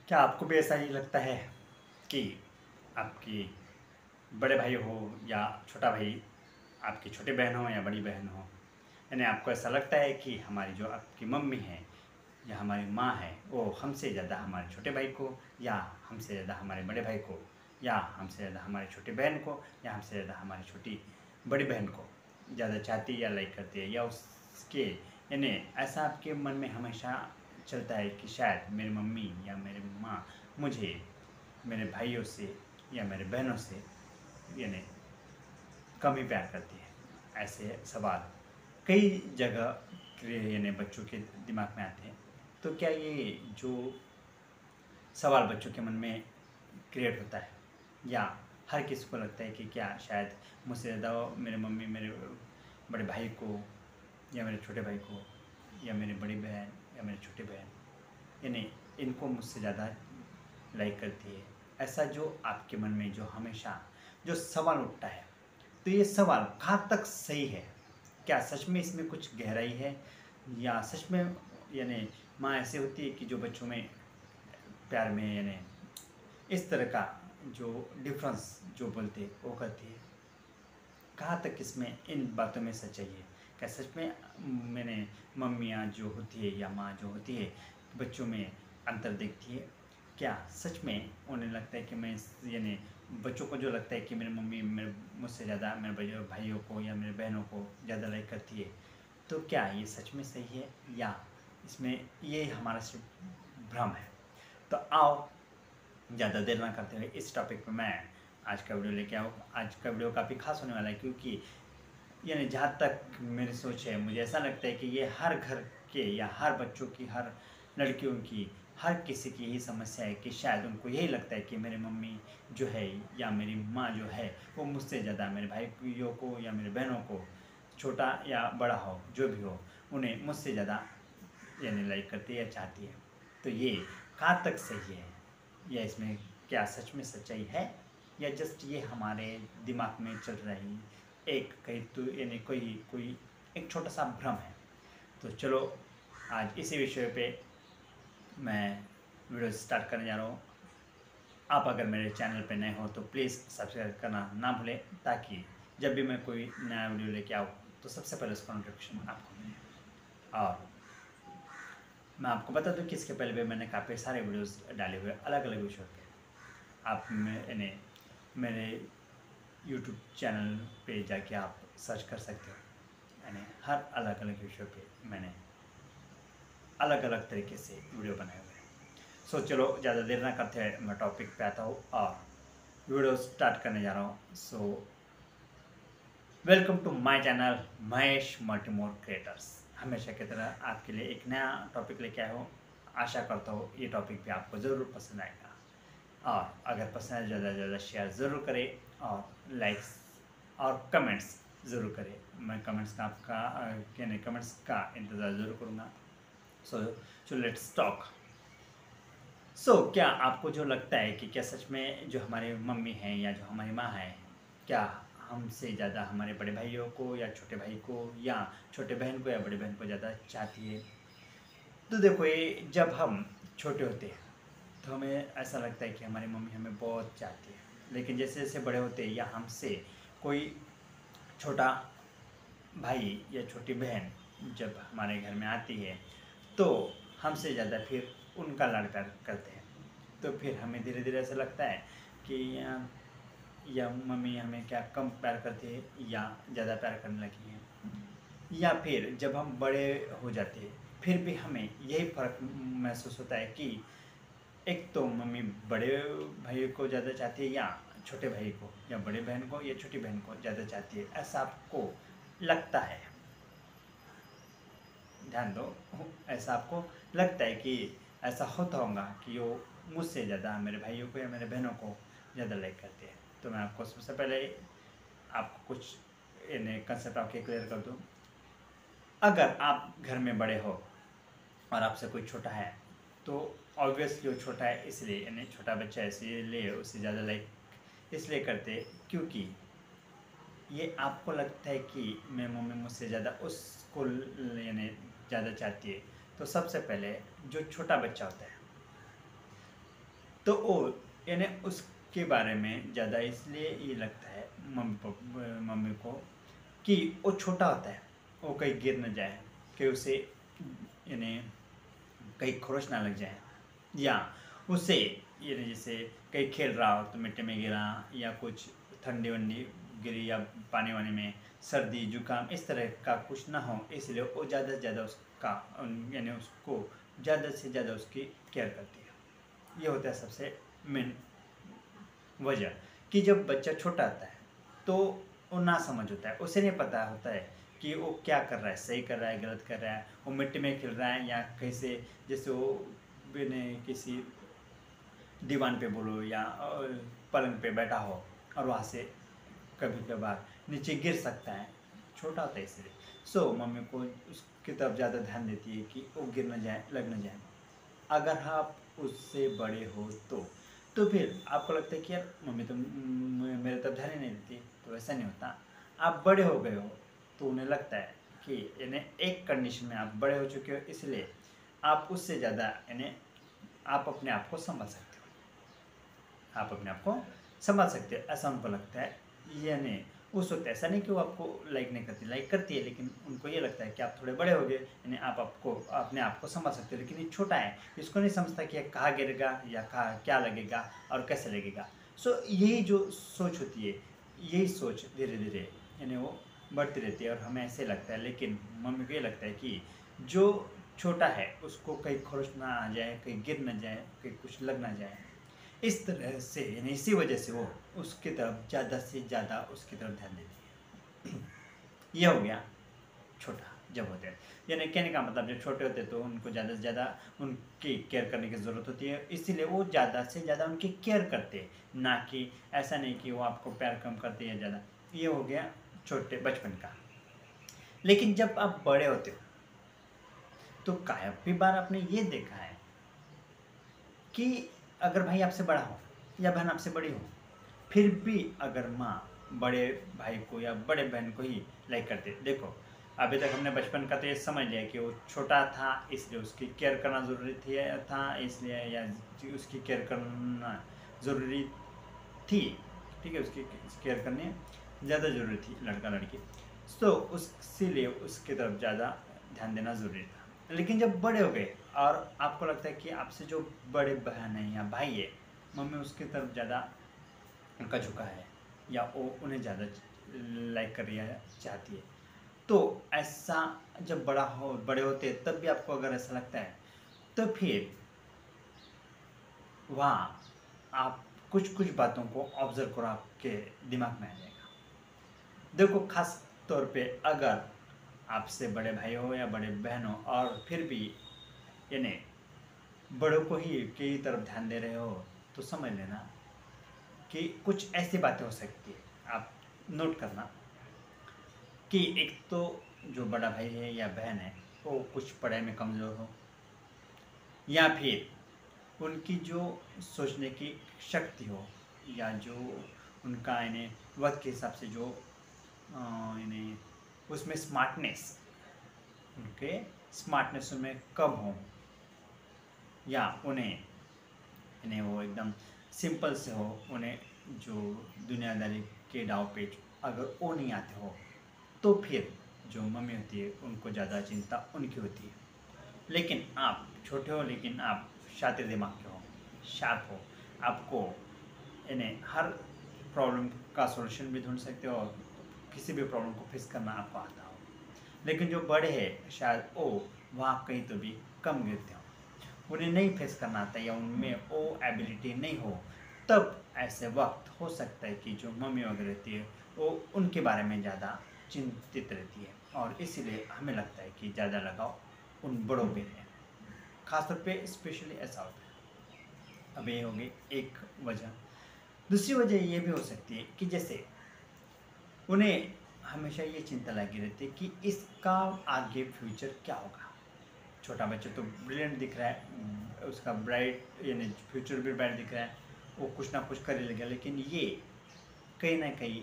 क्या आपको भी ऐसा ही लगता है कि आपकी बड़े भाई हो या छोटा भाई, आपकी छोटी बहन हो या बड़ी बहन हो, यानी आपको ऐसा लगता है कि हमारी जो आपकी मम्मी है या हमारी माँ है वो हमसे ज़्यादा हमारे छोटे भाई को, या हमसे ज़्यादा हमारे बड़े भाई को, या हमसे ज़्यादा हमारी छोटी बहन को, या हमसे ज़्यादा हमारी छोटी बड़ी बहन को ज़्यादा चाहती है या लाइक करती है, या उसके यानी ऐसा आपके मन में हमेशा चलता है कि शायद मेरी मम्मी या मेरी माँ मुझे मेरे भाइयों से या मेरे बहनों से यानी कम ही प्यार करती है। ऐसे सवाल कई जगह यानी बच्चों के दिमाग में आते हैं। तो क्या ये जो सवाल बच्चों के मन में क्रिएट होता है, या हर किसी को लगता है कि क्या शायद मुझसे ज़्यादा मेरे मम्मी मेरे बड़े भाई को या मेरे छोटे भाई को या मेरी बड़ी बहन या मेरी छोटी बहन यानी इनको मुझसे ज़्यादा लाइक करती है। ऐसा जो आपके मन में जो हमेशा जो सवाल उठता है, तो ये सवाल कहाँ तक सही है? क्या सच में इसमें कुछ गहराई है, या सच में यानी माँ ऐसी होती है कि जो बच्चों में प्यार में यानी इस तरह का जो डिफरेंस जो बोलते हैं वो करती है? कहाँ तक इसमें इन बातों में सच्चाई है? क्या सच में मैंने मम्मियाँ जो होती है या माँ जो होती है बच्चों में अंतर देखती है? क्या सच में उन्हें लगता है कि मैं यानी बच्चों को जो लगता है कि मेरी मम्मी मेरे मुझसे ज़्यादा मेरे बड़े भाइयों को या मेरे बहनों को ज़्यादा लाइक करती है, तो क्या ये सच में सही है, या इसमें ये हमारा सिर्फ भ्रम है? तो आओ ज़्यादा देर ना करते हुए इस टॉपिक पे मैं आज का वीडियो लेके आऊँ। आज का वीडियो काफ़ी खास होने वाला है, क्योंकि यानी जहाँ तक मेरी सोच है, मुझे ऐसा लगता है कि ये हर घर के या हर बच्चों की, हर लड़कियों की, हर किसी की यही समस्या है कि शायद उनको यही लगता है कि मेरी मम्मी जो है या मेरी माँ जो है वो मुझसे ज़्यादा मेरे भाइयों को या मेरे बहनों को, छोटा या बड़ा हो जो भी हो, उन्हें मुझसे ज़्यादा यानी लाइक करती है या चाहती है। तो ये कहाँ तक सही है, या इसमें क्या सच में सच्चाई है, या जस्ट ये हमारे दिमाग में चल रही एक कहीं तो यानी कोई कोई एक छोटा सा भ्रम है? तो चलो आज इसी विषय पे मैं वीडियो स्टार्ट करने जा रहा हूँ। आप अगर मेरे चैनल पे नए हो तो प्लीज़ सब्सक्राइब करना ना भूलें, ताकि जब भी मैं कोई नया वीडियो लेके आऊँ तो सबसे पहले उसका नोटिफिकेशन आपको मिले। और मैं आपको बता दूँ कि इसके पहले भी मैंने काफ़ी सारे वीडियोस डाले हुए अलग अलग विषयों पे। आप मैंने मेरे यूट्यूब चैनल पे जाके आप सर्च कर सकते हो, यानी हर अलग अलग विषयों पे मैंने अलग अलग तरीके से वीडियो बनाए हुए हैं। सो चलो ज़्यादा देर ना करते हुए मैं टॉपिक पे आता हूँ और वीडियो स्टार्ट करने जा रहा हूँ। So welcome to my channel Mahesh Multimore creators. हमेशा की तरह आपके लिए एक नया टॉपिक लेके आया हूँ। आशा करता हूँ ये टॉपिक भी आपको ज़रूर पसंद आएगा, और अगर पसंद है ज़्यादा से ज़्यादा शेयर ज़रूर करें और लाइक्स और कमेंट्स ज़रूर करें। मैं कमेंट्स का आपका यानी कमेंट्स का इंतज़ार ज़रूर करूँगा। So let's talk. क्या आपको जो लगता है कि क्या सच में जो हमारी मम्मी हैं या जो हमारी माँ है, क्या हमसे ज़्यादा हमारे बड़े भाइयों को या छोटे भाई को या छोटे बहन को या बड़ी बहन को ज़्यादा चाहती है? तो देखो, ये जब हम छोटे होते हैं तो हमें ऐसा लगता है कि हमारी मम्मी हमें बहुत चाहती है, लेकिन जैसे जैसे बड़े होते हैं या हमसे कोई छोटा भाई या छोटी बहन जब हमारे घर में आती है, तो हमसे ज़्यादा फिर उनका लाड प्यार करते हैं। तो फिर हमें धीरे धीरे ऐसा लगता है कि या मम्मी हमें क्या कम प्यार करती है या ज़्यादा प्यार करने लगी है। या फिर जब हम बड़े हो जाते हैं फिर भी हमें यही फ़र्क महसूस होता है कि एक तो मम्मी बड़े भाई को ज़्यादा चाहती है या छोटे भाई को, या बड़े बहन को या छोटी बहन को ज़्यादा चाहती है, ऐसा आपको लगता है? ध्यान दो, ऐसा आपको लगता है कि ऐसा होता होगा कि वो मुझसे ज़्यादा मेरे भाइयों को या मेरे बहनों को ज़्यादा लाइक करते हैं? तो मैं आपको सबसे पहले आपको कुछ इन्हें कंसेप्ट आपके क्लियर कर दूँ। अगर आप घर में बड़े हो और आपसे कोई छोटा है, तो ऑब्वियसली वो छोटा है इसलिए, यानी छोटा बच्चा है इसलिए उसे ज़्यादा लाइक इसलिए करते क्योंकि ये आपको लगता है कि मेरी मम्मी मुझसे ज़्यादा उसको यानी ज़्यादा चाहती है। तो सबसे पहले जो छोटा बच्चा होता है तो वो यानी उसके बारे में ज़्यादा इसलिए ये लगता है मम्मी को कि वो छोटा होता है, वो कहीं गिर न जाए, कि उसे यानी कहीं खरोच ना लग जाए, या उसे यानी जैसे कहीं खेल रहा हो तो मिट्टी में गिरा, या कुछ ठंडी वंडी गिरी, या पानी वानी में सर्दी जुकाम इस तरह का कुछ ना हो, इसलिए वो ज़्यादा से ज़्यादा उसका यानी उसको ज़्यादा से ज़्यादा उसकी केयर करती है। ये होता है सबसे मेन वजह, कि जब बच्चा छोटा आता है तो वो ना समझ होता है, उसे नहीं पता होता है कि वो क्या कर रहा है, सही कर रहा है गलत कर रहा है, वो मिट्टी में खेल रहा है या कैसे, जैसे वो बिना किसी दीवान पे बोलो या पलंग पे बैठा हो और वहाँ से कभी कभार नीचे गिर सकता है, छोटा होता है इसलिए। सो मम्मी को उसकी तरफ ज़्यादा ध्यान देती है कि वो गिर न जाए, लग न जाए। अगर आप उससे बड़े हो तो फिर आपको लगता है कि यार मम्मी तो मेरे तरफ ध्यान ही नहीं देती, तो ऐसा नहीं होता। आप बड़े हो गए हो तो उन्हें लगता है कि यानी एक कंडीशन में आप बड़े हो चुके हो, इसलिए आप उससे ज़्यादा यानी आप अपने आप को संभाल सकते हो, आप अपने आप को संभाल सकते हो, ऐसा उनको लगता है। यानी उस वक्त ऐसा नहीं कि वो आपको लाइक नहीं करती, लाइक करती है, लेकिन उनको ये लगता है कि आप थोड़े बड़े हो गए, यानी आप आपको अपने आप को संभाल सकते हो, लेकिन ये छोटा है, इसको नहीं समझता कि कहाँ गिरेगा या कहाँ क्या लगेगा और कैसे लगेगा। सो यही जो सोच होती है, यही सोच धीरे धीरे यानी वो बढ़ती रहती है और हमें ऐसे लगता है, लेकिन मम्मी को ये लगता है कि जो छोटा है उसको कहीं खरोच ना आ जाए, कहीं गिर ना जाए, कहीं कुछ लग ना जाए, इस तरह से यानी इसी वजह से वो उसकी तरफ ज़्यादा से ज़्यादा उसकी तरफ ध्यान देती है। ये हो गया छोटा जब होते हैं, यानी कहने का मतलब जब छोटे होते हैं तो उनको ज़्यादा से ज़्यादा उनकी केयर करने की ज़रूरत होती है, इसीलिए वो ज़्यादा से ज़्यादा उनकी केयर करते हैं, ना कि ऐसा नहीं कि वो आपको प्यार कम करते हैं ज़्यादा। ये हो गया छोटे बचपन का। लेकिन जब आप बड़े होते हो तो काफ़ी बार आपने ये देखा है कि अगर भाई आपसे बड़ा हो या बहन आपसे बड़ी हो, फिर भी अगर माँ बड़े भाई को या बड़े बहन को ही लाइक करते, देखो अभी तक हमने बचपन का तो ये समझ लिया कि वो छोटा था इसलिए उसकी केयर करना ज़रूरी था, इसलिए या उसकी केयर करना ज़रूरी थी, ठीक है, उसकी केयर करनी ज़्यादा ज़रूरी थी लड़का लड़की, तो इसीलिए उसकी तरफ ज़्यादा ध्यान देना ज़रूरी था। लेकिन जब बड़े हो गए और आपको लगता है कि आपसे जो बड़े बहन है या भाई है, मम्मी उसकी तरफ ज़्यादा उनका झुका है या वो उन्हें ज़्यादा लाइक कर रही है, चाहती है, तो ऐसा जब बड़े होते हैं तब भी आपको अगर ऐसा लगता है, तो फिर वहाँ आप कुछ कुछ बातों को ऑब्जर्व करो, आपके दिमाग में आ जाएगा। देखो खास तौर पे अगर आपसे बड़े भाई हो या बड़े बहन हो और फिर भी यानी बड़ों को ही की तरफ ध्यान दे रहे हो, तो समझ लेना कि कुछ ऐसी बातें हो सकती है, आप नोट करना कि एक तो जो बड़ा भाई है या बहन है वो कुछ पढ़ाई में कमज़ोर हो, या फिर उनकी जो सोचने की शक्ति हो, या जो उनका यानी वक्त के हिसाब से जो यानी उसमें स्मार्टनेस, उनके स्मार्टनेस में कम हो, या उन्हें यानी वो एकदम सिंपल से हो, उन्हें जो दुनियादारी के दाव पेच अगर वो नहीं आते हो, तो फिर जो मम्मी होती है उनको ज़्यादा चिंता उनकी होती है। लेकिन आप छोटे हो, लेकिन आप शातिर दिमाग के हो, शार्प हो, आपको यानी हर प्रॉब्लम का सॉल्यूशन भी ढूंढ सकते हो और किसी भी प्रॉब्लम को फेस करना आपको आता हो। लेकिन जो बड़े हैं शायद वो वहाँ कहीं तो भी कम गिरते हो, उन्हें नहीं फेस करना आता या उनमें वो एबिलिटी नहीं हो, तब ऐसे वक्त हो सकता है कि जो मम्मी वगैरह रहती है वो उनके बारे में ज़्यादा चिंतित रहती है, और इसीलिए हमें लगता है कि ज़्यादा लगाव उन बड़ों पे है, खासतौर पे स्पेशली ऐसा होता है। अब ये हो गई एक वजह। दूसरी वजह ये भी हो सकती है कि जैसे उन्हें हमेशा ये चिंता लगी रहती है कि इसका आगे फ्यूचर क्या होगा। छोटा बच्चा तो ब्रिलियंट दिख रहा है, उसका ब्राइट यानी फ्यूचर भी ब्राइट दिख रहा है, वो कुछ ना कुछ कर ही लेगा, लेकिन ये कहीं ना कहीं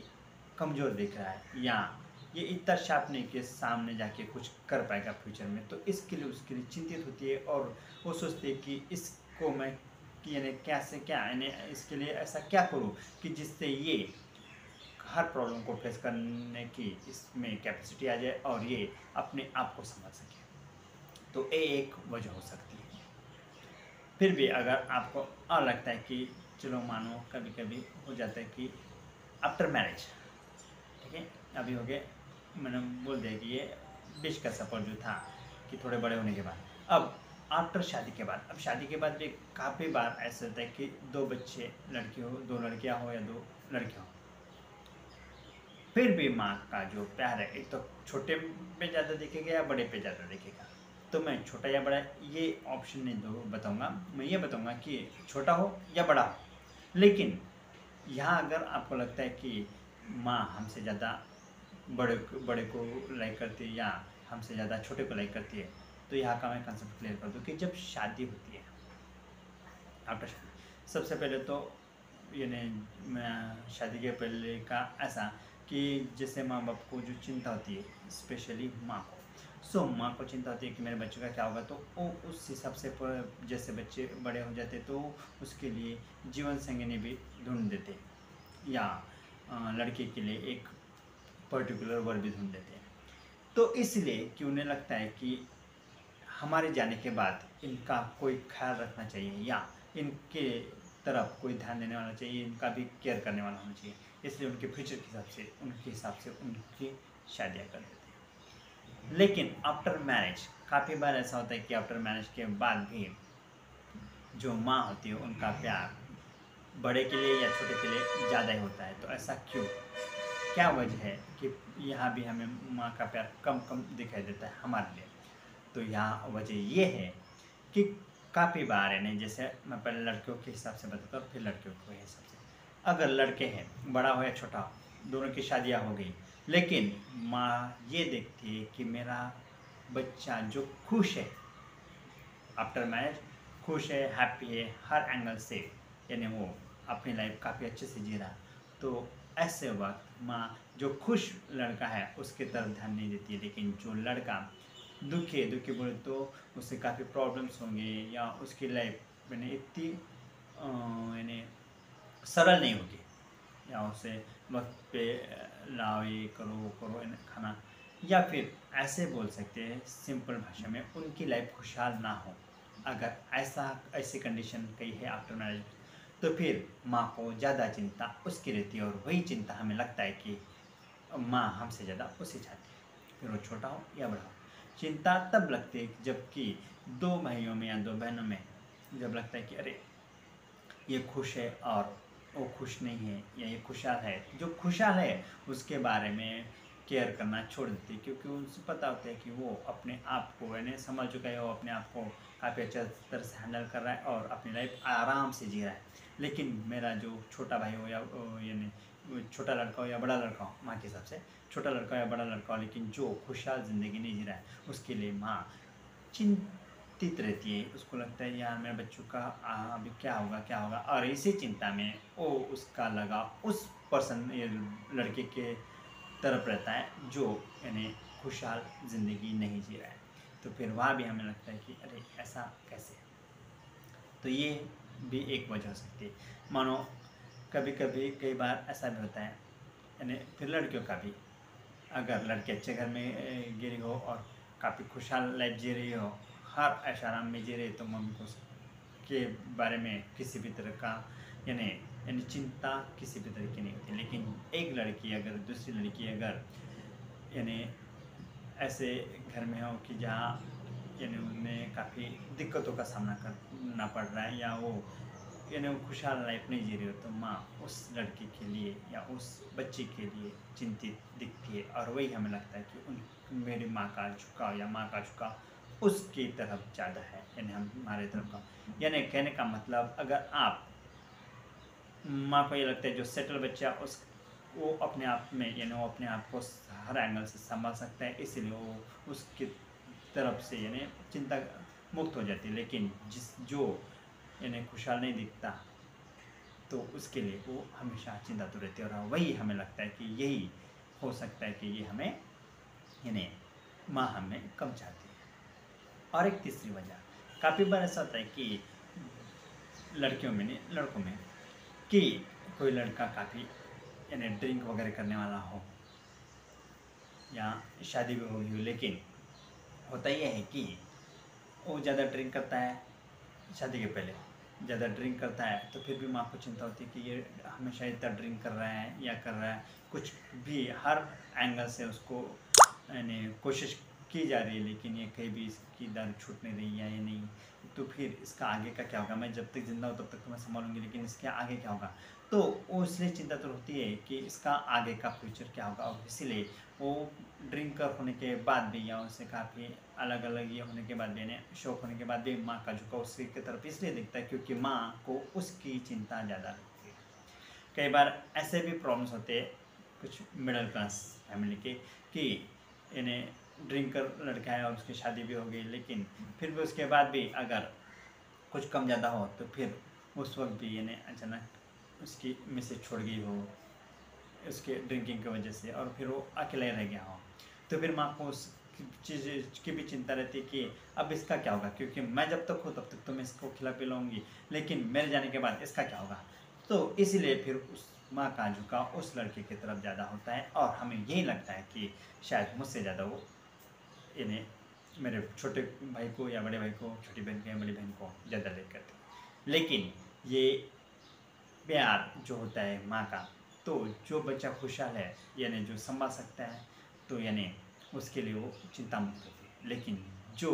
कमज़ोर दिख रहा है, या ये इतना शार्प नहीं कि सामने जाके कुछ कर पाएगा फ्यूचर में, तो इसके लिए उसके लिए चिंतित होती है और वो सोचती है कि इसको मैं कि यानी कैसे क्या यानी इसके लिए ऐसा क्या करूँ कि जिससे ये हर प्रॉब्लम को फेस करने की इसमें कैपेसिटी आ जाए और ये अपने आप को समझ सके। तो ये एक वजह हो सकती है। फिर भी अगर आपको और लगता है कि चलो मानो कभी कभी हो जाता है कि आफ्टर मैरिज, ठीक है, अभी हो गए, मैंने बोल दिया कि ये 20 का सफ़र जो था कि थोड़े बड़े होने के बाद, अब आफ्टर शादी के बाद, अब शादी के बाद भी काफ़ी बार ऐसा होता है कि 2 बच्चे, लड़की हो, 2 लड़कियां हो या 2 लड़के हो, फिर भी माँ का जो प्यार है एक तो छोटे पे ज़्यादा दिखेगा या बड़े पे ज़्यादा दिखेगा। तो मैं छोटा या बड़ा ये ऑप्शन नहीं दो बताऊंगा, मैं ये बताऊंगा कि छोटा हो या बड़ा हो, लेकिन यहाँ अगर आपको लगता है कि माँ हमसे ज़्यादा बड़े को लाइक करती है या हमसे ज़्यादा छोटे को लाइक करती है, तो यहाँ का मैं कंसेप्ट क्लियर कर दूँ कि जब शादी होती है, आफ्टर शादी, सबसे पहले तो यानी मैं शादी के पहले का ऐसा कि जैसे माँ बाप को जो चिंता होती है, स्पेशली माँ को, सो माँ को चिंता होती है कि मेरे बच्चे का क्या होगा, तो वो उस हिसाब से जैसे बच्चे बड़े हो जाते तो उसके लिए जीवन संगिनी भी ढूंढ देते, या लड़के के लिए एक पर्टिकुलर वर भी ढूंढ देते हैं। तो इसलिए कि उन्हें लगता है कि हमारे जाने के बाद इनका कोई ख्याल रखना चाहिए या इनके तरफ कोई ध्यान देने वाला चाहिए, इनका भी केयर करने वाला होना चाहिए, इसलिए उनके फ्यूचर के हिसाब से उनकी शादियाँ कर देते हैं। लेकिन आफ्टर मैरिज काफ़ी बार ऐसा होता है कि आफ्टर मैरिज के बाद भी जो माँ होती है उनका प्यार बड़े के लिए या छोटे के लिए ज़्यादा ही होता है। तो ऐसा क्यों, क्या वजह है कि यहाँ भी हमें माँ का प्यार कम कम दिखाई देता है हमारे लिए? तो यहाँ वजह ये है कि काफ़ी बार है नहीं, जैसे मैं पहले लड़कियों के हिसाब से बताता हूँ फिर लड़कियों के हिसाब से। अगर लड़के हैं, बड़ा हो या छोटा हो, दोनों की शादियाँ हो गई, लेकिन माँ ये देखती है कि मेरा बच्चा जो खुश है आफ्टर मैरिज, खुश है, हैप्पी है हर एंगल से, यानी वो अपनी लाइफ काफ़ी अच्छे से जी रहा, तो ऐसे वक्त माँ जो खुश लड़का है उसकी तरफ ध्यान नहीं देती है। लेकिन जो लड़का दुखी बोले तो उससे काफ़ी प्रॉब्लम्स होंगे या उसकी लाइफ यानी इतनी यानी सरल नहीं होगी, या उसे वक्त पे लाओ, ये करो वो करो खाना, या फिर ऐसे बोल सकते हैं सिंपल भाषा में उनकी लाइफ खुशहाल ना हो। अगर ऐसी कंडीशन कही है आफ्टर मैरिज, तो फिर माँ को ज़्यादा चिंता उसकी रहती है, और वही चिंता हमें लगता है कि माँ हमसे ज़्यादा उसे चाहती है, फिर वो छोटा हो या बड़ा हो। चिंता तब लगती है जबकि 2 भाइयों में या 2 बहनों में जब लगता है कि अरे ये खुश है और वो खुश नहीं है, या ये खुशहाल है, जो खुशहाल है उसके बारे में केयर करना छोड़ देती है, क्योंकि उनसे पता होता है कि वो अपने आप को यानी समझ चुका है, वो अपने आप को काफ़ी अच्छा तरह से हैंडल कर रहा है और अपनी लाइफ आराम से जी रहा है। लेकिन मेरा जो छोटा भाई हो या यानी छोटा लड़का हो या बड़ा लड़का हो, माँ के हिसाब से छोटा लड़का हो या बड़ा लड़का हो, लेकिन जो खुशहाल ज़िंदगी नहीं जी रहा है, उसके लिए माँ चिंतित रहती है। उसको लगता है यार मेरे बच्चों का अभी क्या होगा, और इसी चिंता में वो उसका लगाव उस पर्सन लड़के के तरफ रहता है जो यानी खुशहाल ज़िंदगी नहीं जी रहा है। तो फिर वहाँ भी हमें लगता है कि अरे ऐसा कैसे। तो ये भी एक वजह हो सकती है। मानो कभी कभी कई बार ऐसा भी होता है, यानी फिर लड़कियों का भी, अगर लड़के अच्छे घर में गिरी हो और काफ़ी खुशहाल लाइफ जी रही हो, हर ऐश आराम में जी रही, तो मम्मी को के बारे में किसी भी तरह का यानी यानी चिंता किसी भी तरह की नहीं होती। लेकिन एक लड़की अगर दूसरी लड़की अगर यानी ऐसे घर में हो कि जहाँ यानी उन्हें काफ़ी दिक्कतों का सामना करना पड़ रहा है, या वो यानी वो खुशहाल लाइफ नहीं जी रही हो, तो माँ उस लड़की के लिए या उस बच्चे के लिए चिंतित दिखती है। और वही हमें लगता है कि उन मेरी माँ का झुकाव या माँ का झुकाव उसकी तरफ ज़्यादा है, यानी हमारे तरफ का। यानी कहने का मतलब, अगर आप माँ को ये लगता है जो सेटल बच्चा उस वो अपने आप में यानी वो अपने आप को हर एंगल से संभाल सकता है, इसीलिए वो उसकी तरफ से यानी चिंता मुक्त हो जाती है। लेकिन जो यानी खुशहाल नहीं दिखता, तो उसके लिए वो हमेशा चिंता तो रहती है, और वही हमें लगता है कि यही हो सकता है कि ये हमें यानी माँ हमें कम चाहती है। और एक तीसरी वजह, काफ़ी बार ऐसा होता है कि लड़कियों में नहीं लड़कों में कि कोई लड़का काफ़ी यानी ड्रिंक वगैरह करने वाला हो या शादी भी होगी हो, लेकिन होता यह है कि वो ज़्यादा ड्रिंक करता है शादी के पहले ज़्यादा ड्रिंक करता है, तो फिर भी माँ को चिंता होती है कि ये हमेशा इतना ड्रिंक कर रहा है या कर रहा है, कुछ भी हर एंगल से उसको यानी कोशिश की जा रही है, लेकिन ये कहीं भी इसकी दारू छूट नहीं रही है या नहीं, तो फिर इसका आगे का क्या होगा। मैं जब तक जिंदा हूँ तब तक तो मैं संभालूंगी, लेकिन इसके आगे क्या होगा। तो वो इसलिए चिंता तो होती है कि इसका आगे का फ्यूचर क्या होगा, और इसीलिए वो ड्रिंकर होने के बाद भी या उससे काफ़ी अलग अलग ये होने के बाद भी शौक होने के बाद भी माँ का झुकाव उसकी की तरफ इसलिए दिखता है क्योंकि माँ को उसकी चिंता ज़्यादा लगती है। कई बार ऐसे भी प्रॉब्लम्स होते हैं कुछ मिडिल क्लास फैमिली के कि इन्हें ड्रिंकर लड़का है और उसकी शादी भी हो गई, लेकिन फिर भी उसके बाद भी अगर कुछ कम ज़्यादा हो तो फिर उस वक्त भी इन्हें अचानक उसकी मिसेज छोड़ गई हो उसके ड्रिंकिंग की वजह से, और फिर वो अकेला ही रह गया हो, तो फिर माँ को उस चीज़ की भी चिंता रहती है कि अब इसका क्या होगा, क्योंकि मैं जब तक हूँ तब तक तो मैं इसको खिला पिलाऊंगी, लेकिन मेरे जाने के बाद इसका क्या होगा। तो इसीलिए फिर उस माँ का झुकाव उस लड़के की तरफ ज़्यादा होता है, और हमें यही लगता है कि शायद मुझसे ज़्यादा वो इन्हें मेरे छोटे भाई को या बड़े भाई को, छोटी बहन को या बड़ी बहन को ज़्यादा लेकर करते। लेकिन ये प्यार जो होता है माँ का, तो जो बच्चा खुशहाल है यानी जो संभाल सकता है, तो यानी उसके लिए वो चिंता मुक्त होती है। लेकिन जो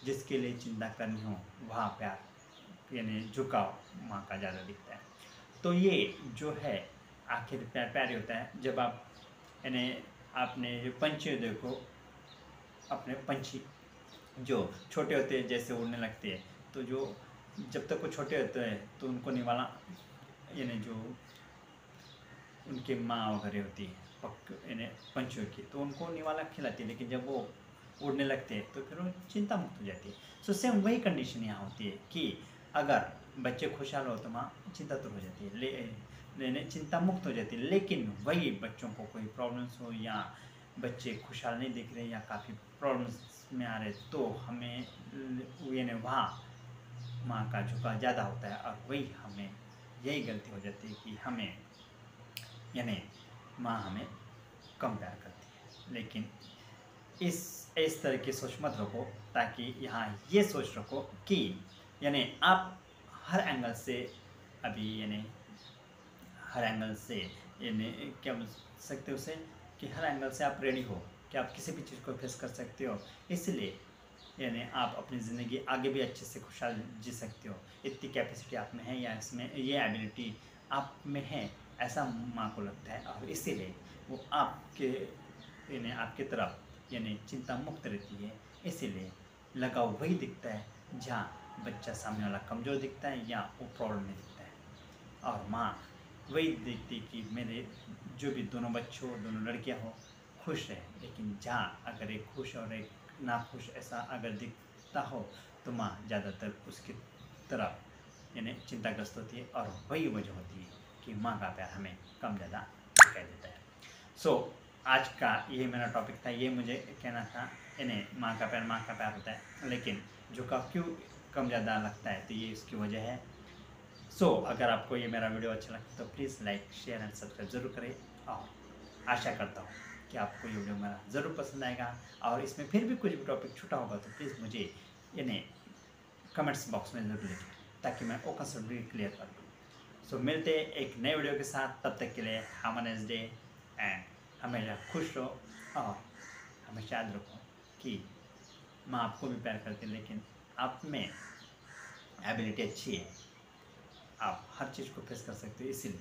जिसके लिए चिंता करनी हो वहाँ प्यार यानी झुकाव माँ का ज़्यादा दिखता है। तो ये जो है आखिर प्यार प्यार ही होता है जब आप यानी आपने जो पंछी देखो, अपने पंछी जो छोटे होते हैं जैसे उड़ने लगते हैं, तो जो जब तक वो छोटे होते हैं तो उनको निवाला यानी जो उनकी माँ वगैरह होती है यानी पंछियों की, तो उनको निवाला खिलाती है, लेकिन जब वो उड़ने लगते हैं तो फिर वो चिंता मुक्त हो जाती है। सो सेम वही कंडीशन यहाँ होती है कि अगर बच्चे खुशहाल हो तो माँ चिंता दूर हो जाती है, लेने चिंता मुक्त हो जाती है। लेकिन वही बच्चों को कोई प्रॉब्लम्स हो या बच्चे खुशहाल नहीं दिख रहे या काफ़ी प्रॉब्लम्स में आ रहे, तो हमें यानी वहाँ माँ का झुकाव ज़्यादा होता है, और वही हमें यही गलती हो जाती है कि हमें यानी माँ हमें कम प्यार करती है। लेकिन इस तरह की सोच मत रखो, ताकि यहाँ ये सोच रखो कि यानी आप हर एंगल से अभी यानी हर एंगल से यानी क्या बोल सकते हो उसे, कि हर एंगल से आप रेडी हो कि आप किसी भी चीज़ को फेस कर सकते हो। इसलिए यानी आप अपनी ज़िंदगी आगे भी अच्छे से खुशहाल जी सकते हो। इतनी कैपेसिटी आप में है या इसमें ये एबिलिटी आप में है, ऐसा माँ को लगता है, और इसीलिए वो आपके यानी आपकी तरफ यानी चिंता मुक्त रहती है। इसीलिए लगाव वही दिखता है जहाँ बच्चा सामने वाला कमज़ोर दिखता है या वो प्रॉब्लम में दिखता है, और माँ वही देखती कि मेरे जो भी दोनों बच्चे हो, दोनों लड़कियाँ हो, खुश रहे। लेकिन जहाँ अगर एक खुश और एक नाखुश ऐसा अगर दिखता हो तो माँ ज़्यादातर उसकी तरफ यानी चिंताग्रस्त होती है, और वही वजह होती है कि माँ का प्यार हमें कम ज़्यादा दिखाई देता है। सो आज का यही मेरा टॉपिक था, ये मुझे कहना था। यानी माँ का प्यार होता है, लेकिन झुकाव क्यों कम ज़्यादा लगता है, तो ये इसकी वजह है। सो अगर आपको ये मेरा वीडियो अच्छा लगता है तो please like share and subscribe ज़रूर करें, और आशा करता हूँ कि आपको ये वीडियो मेरा ज़रूर पसंद आएगा, और इसमें फिर भी कुछ भी टॉपिक छूटा होगा तो प्लीज़ मुझे यानी कमेंट्स बॉक्स में ज़रूर लिखें, ताकि मैं वो कंसेप्ट भी क्लियर कर दूँ। सो मिलते हैं एक नए वीडियो के साथ, तब तक के लिए have a nice day and हमेशा खुश रहो, और हमेशा याद रखो कि माँ आपको भी प्यार करती है, लेकिन आप में एबिलिटी अच्छी है, आप हर चीज़ को फेस कर सकते हो। इसीलिए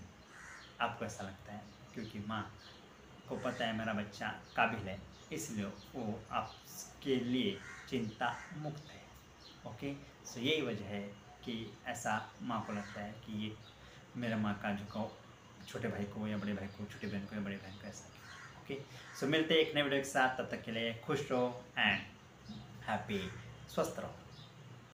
आपको ऐसा लगता है क्योंकि माँ को पता है मेरा बच्चा काबिल है, इसलिए वो आपके लिए चिंता मुक्त है। ओके, सो यही वजह है कि ऐसा माँ को लगता है कि ये मेरा माँ का झुकाव छोटे भाई को या बड़े भाई को, छोटी बहन को या बड़ी बहन को ऐसा किया। ओके, सो मिलते हैं एक नए वीडियो के साथ, तब तक के लिए खुश रहो एंड हैप्पी, स्वस्थ रहो।